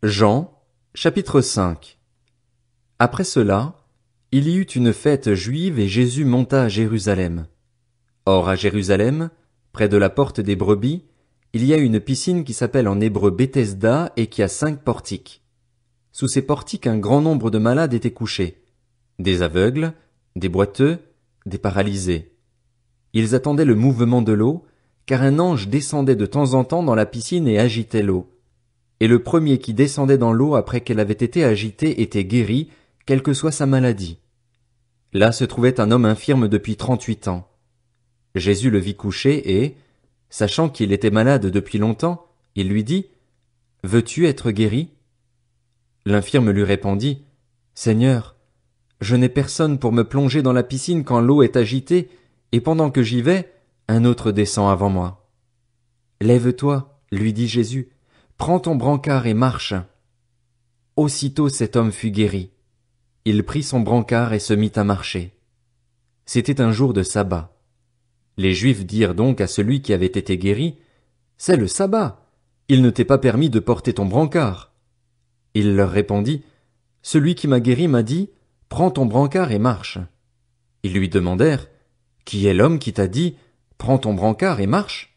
Jean, chapitre 5. Après cela, il y eut une fête juive et Jésus monta à Jérusalem. Or à Jérusalem, près de la porte des brebis, il y a une piscine qui s'appelle en hébreu Bethesda et qui a 5 portiques. Sous ces portiques un grand nombre de malades étaient couchés, des aveugles, des boiteux, des paralysés. Ils attendaient le mouvement de l'eau, car un ange descendait de temps en temps dans la piscine et agitait l'eau. Et le premier qui descendait dans l'eau après qu'elle avait été agitée était guéri, quelle que soit sa maladie. Là se trouvait un homme infirme depuis 38 ans. Jésus le vit couché et, sachant qu'il était malade depuis longtemps, il lui dit, « Veux-tu être guéri ?» L'infirme lui répondit, « Seigneur, je n'ai personne pour me plonger dans la piscine quand l'eau est agitée, et pendant que j'y vais, un autre descend avant moi. »« Lève-toi, lui dit Jésus, prends ton brancard et marche. » Aussitôt cet homme fut guéri. Il prit son brancard et se mit à marcher. C'était un jour de sabbat. Les Juifs dirent donc à celui qui avait été guéri, « C'est le sabbat. Il ne t'est pas permis de porter ton brancard. » Il leur répondit, « Celui qui m'a guéri m'a dit, prends ton brancard et marche. » Ils lui demandèrent, « Qui est l'homme qui t'a dit, prends ton brancard et marche ?»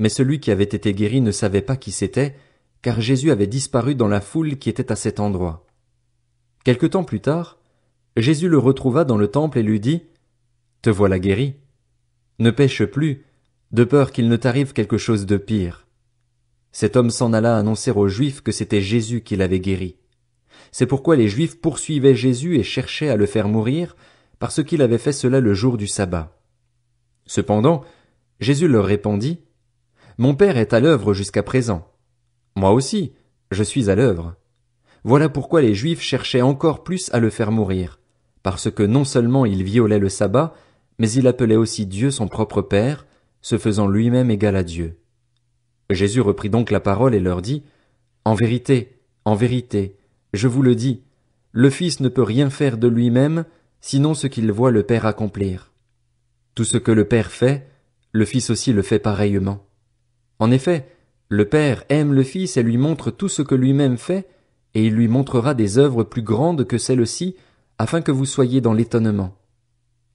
Mais celui qui avait été guéri ne savait pas qui c'était, car Jésus avait disparu dans la foule qui était à cet endroit. Quelque temps plus tard, Jésus le retrouva dans le temple et lui dit, « Te voilà guéri. Ne pêche plus, de peur qu'il ne t'arrive quelque chose de pire. » Cet homme s'en alla annoncer aux Juifs que c'était Jésus qui l'avait guéri. C'est pourquoi les Juifs poursuivaient Jésus et cherchaient à le faire mourir, parce qu'il avait fait cela le jour du sabbat. Cependant, Jésus leur répondit, « Mon Père est à l'œuvre jusqu'à présent. Moi aussi, je suis à l'œuvre. » Voilà pourquoi les Juifs cherchaient encore plus à le faire mourir, parce que non seulement il violait le sabbat, mais il appelait aussi Dieu son propre Père, se faisant lui-même égal à Dieu. Jésus reprit donc la parole et leur dit, « En vérité, je vous le dis, le Fils ne peut rien faire de lui-même, sinon ce qu'il voit le Père accomplir. Tout ce que le Père fait, le Fils aussi le fait pareillement. En effet, le Père aime le Fils et lui montre tout ce que lui-même fait, et il lui montrera des œuvres plus grandes que celles-ci, afin que vous soyez dans l'étonnement.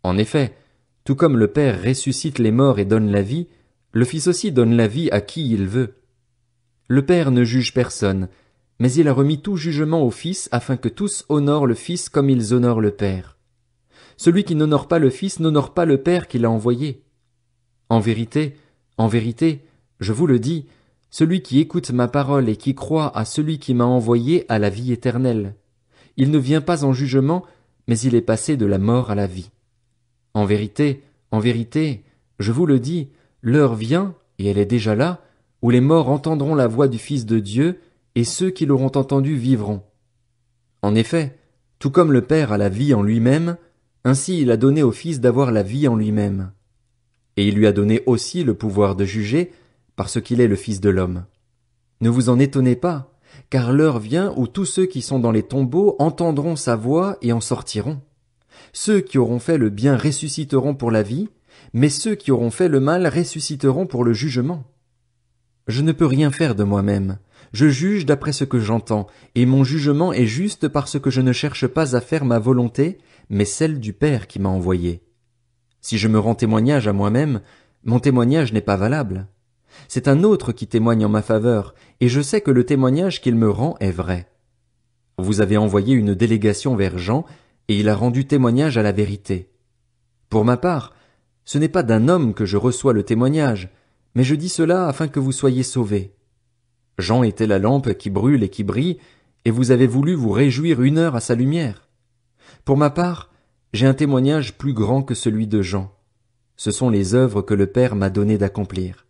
En effet, tout comme le Père ressuscite les morts et donne la vie, le Fils aussi donne la vie à qui il veut. Le Père ne juge personne, mais il a remis tout jugement au Fils afin que tous honorent le Fils comme ils honorent le Père. Celui qui n'honore pas le Fils n'honore pas le Père qui l'a envoyé. En vérité, je vous le dis, celui qui écoute ma parole et qui croit à celui qui m'a envoyé a la vie éternelle. Il ne vient pas en jugement, mais il est passé de la mort à la vie. En vérité, je vous le dis, l'heure vient, et elle est déjà là, où les morts entendront la voix du Fils de Dieu, et ceux qui l'auront entendu vivront. En effet, tout comme le Père a la vie en lui-même, ainsi il a donné au Fils d'avoir la vie en lui-même. Et il lui a donné aussi le pouvoir de juger, parce qu'il est le Fils de l'homme. Ne vous en étonnez pas, car l'heure vient où tous ceux qui sont dans les tombeaux entendront sa voix et en sortiront. Ceux qui auront fait le bien ressusciteront pour la vie, mais ceux qui auront fait le mal ressusciteront pour le jugement. Je ne peux rien faire de moi-même. Je juge d'après ce que j'entends, et mon jugement est juste parce que je ne cherche pas à faire ma volonté, mais celle du Père qui m'a envoyé. Si je me rends témoignage à moi-même, mon témoignage n'est pas valable. C'est un autre qui témoigne en ma faveur, et je sais que le témoignage qu'il me rend est vrai. Vous avez envoyé une délégation vers Jean, et il a rendu témoignage à la vérité. Pour ma part, ce n'est pas d'un homme que je reçois le témoignage, mais je dis cela afin que vous soyez sauvés. Jean était la lampe qui brûle et qui brille, et vous avez voulu vous réjouir 1 heure à sa lumière. Pour ma part, j'ai un témoignage plus grand que celui de Jean. Ce sont les œuvres que le Père m'a donné d'accomplir.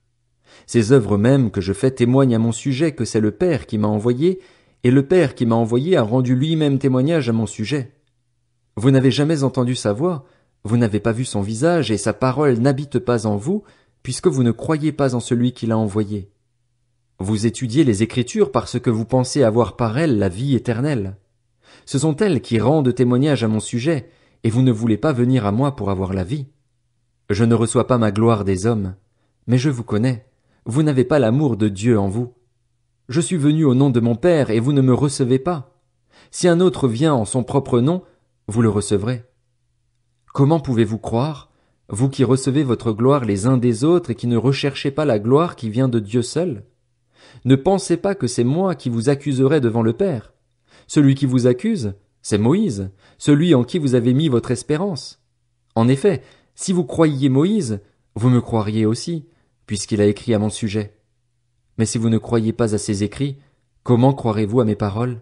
Ces œuvres mêmes que je fais témoignent à mon sujet que c'est le Père qui m'a envoyé, et le Père qui m'a envoyé a rendu lui-même témoignage à mon sujet. Vous n'avez jamais entendu sa voix, vous n'avez pas vu son visage, et sa parole n'habite pas en vous, puisque vous ne croyez pas en celui qui l'a envoyé. Vous étudiez les Écritures parce que vous pensez avoir par elles la vie éternelle. Ce sont elles qui rendent témoignage à mon sujet, et vous ne voulez pas venir à moi pour avoir la vie. Je ne reçois pas ma gloire des hommes, mais je vous connais, vous n'avez pas l'amour de Dieu en vous. Je suis venu au nom de mon Père et vous ne me recevez pas. Si un autre vient en son propre nom, vous le recevrez. Comment pouvez-vous croire, vous qui recevez votre gloire les uns des autres et qui ne recherchez pas la gloire qui vient de Dieu seul? Ne pensez pas que c'est moi qui vous accuserai devant le Père. Celui qui vous accuse, c'est Moïse, celui en qui vous avez mis votre espérance. En effet, si vous croyiez Moïse, vous me croiriez aussi, puisqu'il a écrit à mon sujet. Mais si vous ne croyez pas à ses écrits, comment croirez-vous à mes paroles?